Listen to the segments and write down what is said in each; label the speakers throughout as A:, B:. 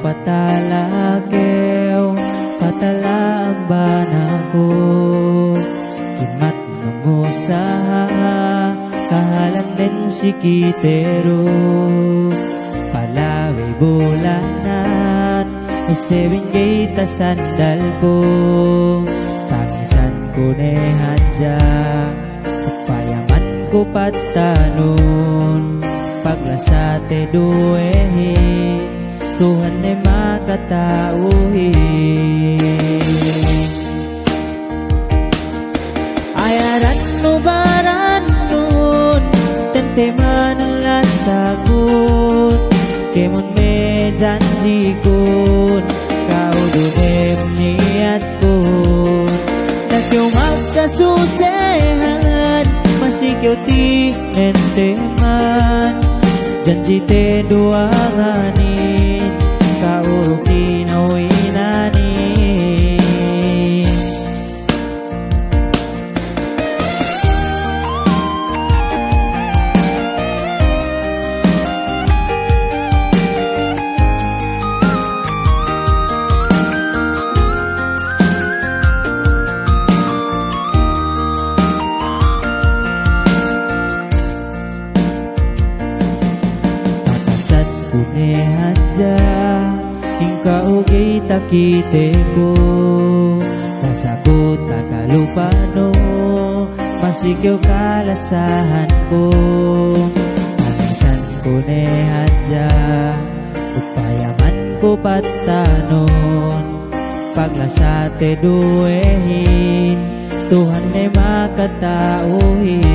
A: patalakaw patalaang banako kimat nungusaha kahalang din si kitero palaway bulanan isewin kita sandal ko tangisan ko ne hadya payaman ko patanon paglasate duehi Tuhan ay makatauhi ayaran no baran nun tenteman ang lasagun kemon me janji kun kau dunem niat kun nakyo magkasusehan masikyo ti enteman janji te duanganin kauruk tinawinani Hadja ingkau kita kiteko nasagot tagalupano masih kyo kalasahan ko tangisan ko ne hadja upayaman ko patanon paglasate duehin Tuhan ay makatauhin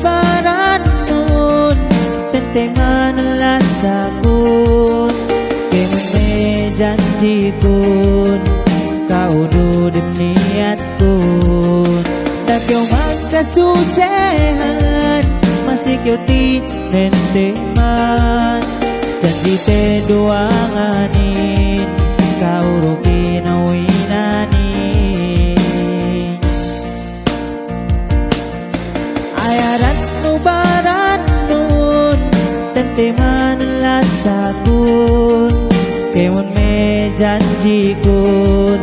A: baran nun tenteman ang lasakun kemon me janji kun kaududim niat kun takyo magkasusehan masikyo ti nenteman janji te duanganin kauruk tinawinani ayaran no baran nun tenteman ang lasakun kemon me janji kun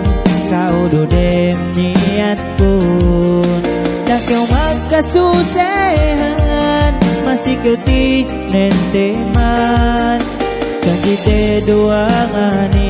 A: kaududem niat kun nakyo magkasusehan masikyo ti nenteman janji te duanganin